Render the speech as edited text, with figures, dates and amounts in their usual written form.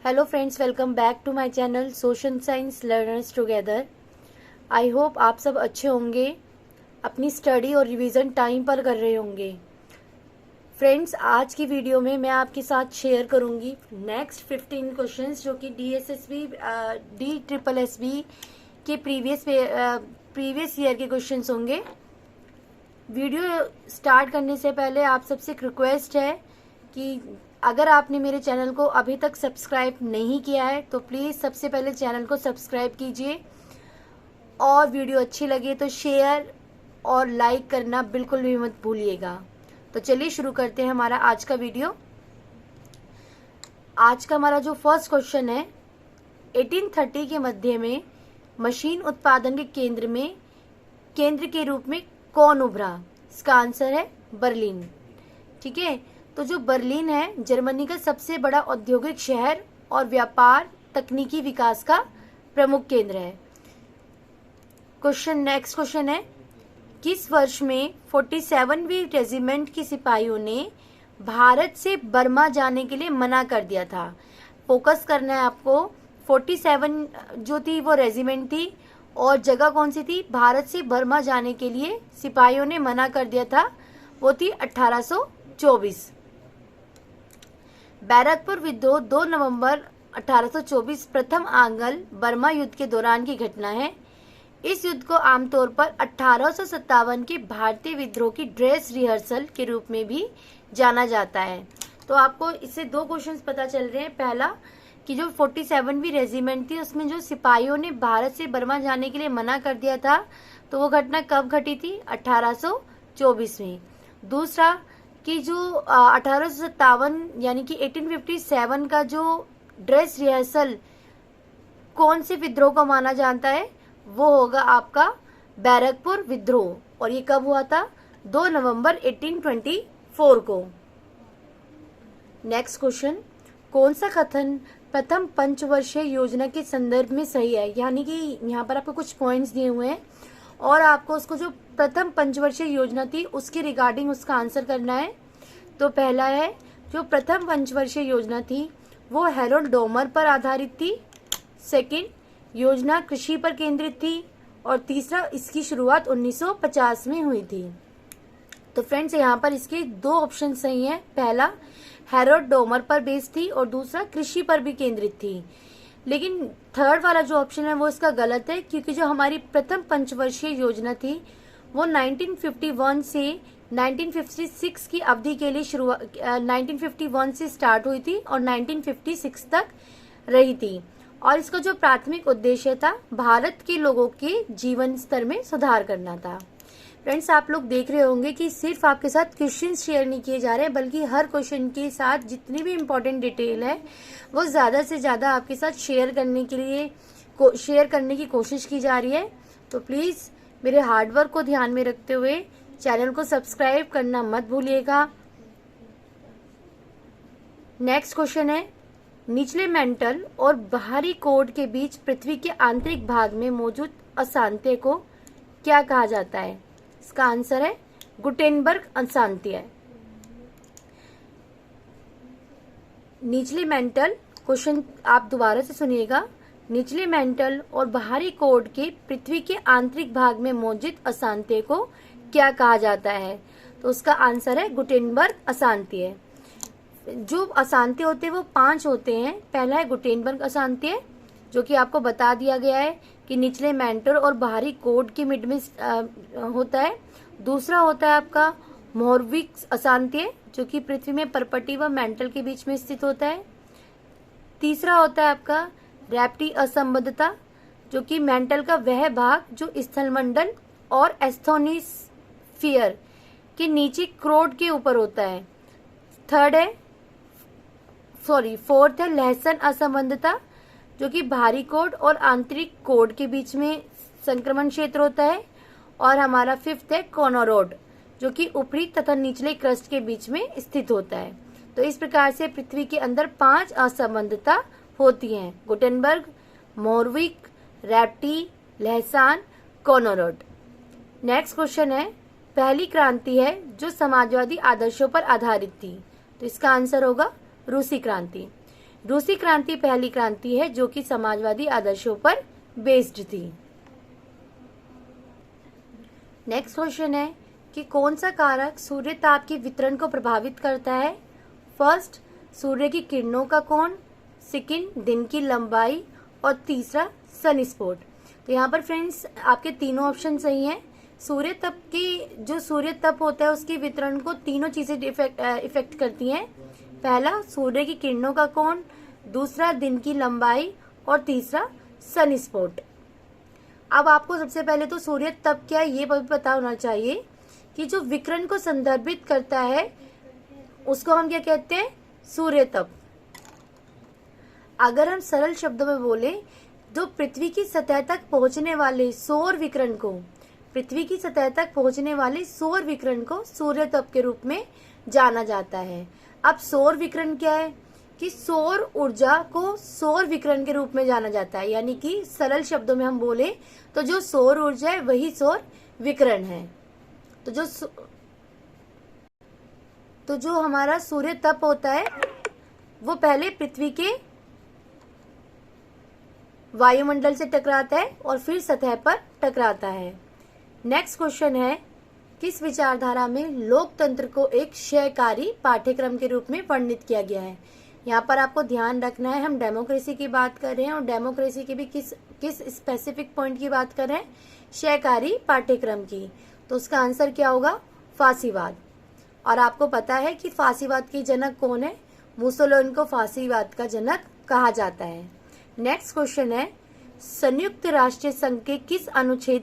Hello friends, welcome back to my channel social science learners together. I hope आप सब अच्छे होंगे, अपनी स्टडी और रिवीजन टाइम पर कर रहे होंगे। फ्रेंड्स, आज की वीडियो में मैं आपके साथ शेयर करूंगी नेक्स्ट 15 क्वेश्चंस जो कि DSSB के प्रीवियस ईयर के क्वेश्चंस होंगे। वीडियो स्टार्ट करने से पहले आप सबसे एक रिक्वेस्ट है कि अगर आपने मेरे चैनल को अभी तक सब्सक्राइब नहीं किया है तो प्लीज़ सबसे पहले चैनल को सब्सक्राइब कीजिए, और वीडियो अच्छी लगे तो शेयर और लाइक करना बिल्कुल भी मत भूलिएगा। तो चलिए शुरू करते हैं हमारा आज का वीडियो। आज का हमारा जो फर्स्ट क्वेश्चन है, 1830 के मध्य में मशीन उत्पादन के केंद्र के रूप में कौन उभरा? इसका आंसर है बर्लिन। ठीक है, तो जो बर्लिन है जर्मनी का सबसे बड़ा औद्योगिक शहर और व्यापार तकनीकी विकास का प्रमुख केंद्र है। नेक्स्ट क्वेश्चन है, किस वर्ष में 47वीं रेजिमेंट के सिपाहियों ने भारत से बर्मा जाने के लिए मना कर दिया था? फोकस करना है आपको। 47 जो थी वो रेजिमेंट थी और जगह कौन सी थी? भारत से बर्मा जाने के लिए सिपाहियों ने मना कर दिया था, वो थी 1824। बैरकपुर विद्रोह 2 नवंबर 1824 प्रथम आंग्ल बर्मा युद्ध के दौरान की घटना है। इस युद्ध को आमतौर पर 1857 के भारतीय विद्रोह की ड्रेस रिहर्सल के रूप में भी जाना जाता है। तो आपको इससे दो क्वेश्चंस पता चल रहे हैं। पहला कि जो 47वीं रेजिमेंट थी उसमें जो सिपाहियों ने भारत से बर्मा जाने के लिए मना कर दिया था, तो वो घटना कब घटी थी? 1824 में। दूसरा कि जो 1857 यानी कि 1857 का जो ड्रेस रिहर्सल कौन से विद्रोह को माना जाता है? वो होगा आपका बैरकपुर विद्रोह, और ये कब हुआ था? 2 नवंबर 1824 को। नेक्स्ट क्वेश्चन, कौन सा कथन प्रथम पंचवर्षीय योजना के संदर्भ में सही है? यानी कि यहाँ पर आपको कुछ पॉइंट्स दिए हुए हैं और आपको उसको जो प्रथम पंचवर्षीय योजना थी उसके रिगार्डिंग उसका आंसर करना है। तो पहला है, जो प्रथम पंचवर्षीय योजना थी वो हैरोल्ड डोमर पर आधारित थी। सेकंड, योजना कृषि पर केंद्रित थी। और तीसरा, इसकी शुरुआत 1950 में हुई थी। तो फ्रेंड्स, यहाँ पर इसके दो ऑप्शन सही हैं। पहला हैरोल्ड डोमर पर बेस्ड थी और दूसरा कृषि पर भी केंद्रित थी। लेकिन थर्ड वाला जो ऑप्शन है वो इसका गलत है, क्योंकि जो हमारी प्रथम पंचवर्षीय योजना थी वो 1951 से 1956 की अवधि के लिए 1951 से स्टार्ट हुई थी और 1956 तक रही थी। और इसका जो प्राथमिक उद्देश्य था भारत के लोगों के जीवन स्तर में सुधार करना था। फ्रेंड्स, आप लोग देख रहे होंगे कि सिर्फ आपके साथ क्वेश्चन शेयर नहीं किए जा रहे हैं, बल्कि हर क्वेश्चन के साथ जितनी भी इम्पोर्टेंट डिटेल है वो ज़्यादा से ज़्यादा आपके साथ शेयर करने की कोशिश की जा रही है। तो प्लीज़ मेरे हार्डवर्क को ध्यान में रखते हुए चैनल को सब्सक्राइब करना मत भूलिएगा। नेक्स्ट क्वेश्चन है, निचले मेंटल और बाहरी कोड के बीच पृथ्वी के आंतरिक भाग में मौजूद अशांति को क्या कहा जाता है? इसका आंसर है गुटेनबर्ग अशांति। निचले मेंटल, क्वेश्चन आप दोबारा से सुनिएगा। निचले मेंटल और बाहरी कोड के पृथ्वी के आंतरिक भाग में मौजूद अशांति को क्या कहा जाता है? तो उसका आंसर है गुटेनबर्ग अशांति। जो अशांति होते हैं वो 5 होते हैं। पहला है गुटेनबर्ग अशांति, जो कि आपको बता दिया गया है कि निचले मेंटल और बाहरी कोड के मिड में होता है। दूसरा होता है आपका मोरविक अशांति, जो कि पृथ्वी में परपटी व मेंटल के बीच में स्थित होता है। तीसरा होता है आपका रैप्टी असंबद्धता, जो कि मेंटल का वह भाग जो स्थलमंडल और एस्थोनिस्फीयर के नीचे क्रोड के ऊपर होता है। फोर्थ है लहसन असंबद्धता, जो कि बाहरी कोड और आंतरिक कोड के बीच में संक्रमण क्षेत्र होता है। और हमारा फिफ्थ है कोनोरोड, जो कि ऊपरी तथा निचले क्रस्ट के बीच में स्थित होता है। तो इस प्रकार से पृथ्वी के अंदर 5 असंबद्धता होती हैं: गुटेनबर्ग, मोरविक, रैप्टी, लहसान, कोनोरोड। नेक्स्ट क्वेश्चन है, पहली क्रांति है जो समाजवादी आदर्शों पर आधारित थी? तो इसका आंसर होगा रूसी क्रांति। रूसी क्रांति पहली क्रांति है जो कि समाजवादी आदर्शों पर बेस्ड थी। नेक्स्ट क्वेश्चन है कि कौन सा कारक सूर्य ताप के वितरण को प्रभावित करता है। फर्स्ट, सूर्य की किरणों का कोण, सेकंड, दिन की लंबाई और तीसरा, सन स्पॉट। तो यहाँ पर फ्रेंड्स आपके तीनों ऑप्शन सही हैं। सूर्य तप की जो सूर्य तप होता है उसके वितरण को तीनों चीजें इफेक्ट करती हैं। पहला, सूर्य की किरणों का कोण, दूसरा, दिन की लंबाई और तीसरा, सन स्पॉट। अब आपको सबसे पहले तो सूर्य तप क्या है ये पता होना चाहिए कि जो विकिरण को संदर्भित करता है उसको हम क्या कहते हैं, सूर्य तप। अगर हम सरल शब्दों में बोले तो पृथ्वी की सतह तक पहुंचने वाले सौर विकिरण को सूर्य तप के रूप में जाना जाता है। अब सौर विकिरण क्या है कि सौर ऊर्जा को सौर विकिरण के रूप में जाना जाता है, यानी कि सरल शब्दों में हम बोले तो जो सौर ऊर्जा है वही सौर विकिरण है। तो जो हमारा सूर्य तप होता है वो पहले पृथ्वी के वायुमंडल से टकराता है और फिर सतह पर टकराता है। नेक्स्ट क्वेश्चन है, किस विचारधारा में लोकतंत्र को एक क्षयकारी पाठ्यक्रम के रूप में वर्णित किया गया है। यहाँ पर आपको ध्यान रखना है, हम डेमोक्रेसी की बात कर रहे हैं और डेमोक्रेसी के भी किस स्पेसिफिक पॉइंट की बात कर रहे हैं, क्षयकारी पाठ्यक्रम की। तो उसका आंसर क्या होगा, फांसीवाद। और आपको पता है कि फांसीवाद के जनक कौन है, मुसोलिनी को फांसीवाद का जनक कहा जाता है। नेक्स्ट क्वेश्चन है, संयुक्त राष्ट्र संघ के किस अनुच्छेद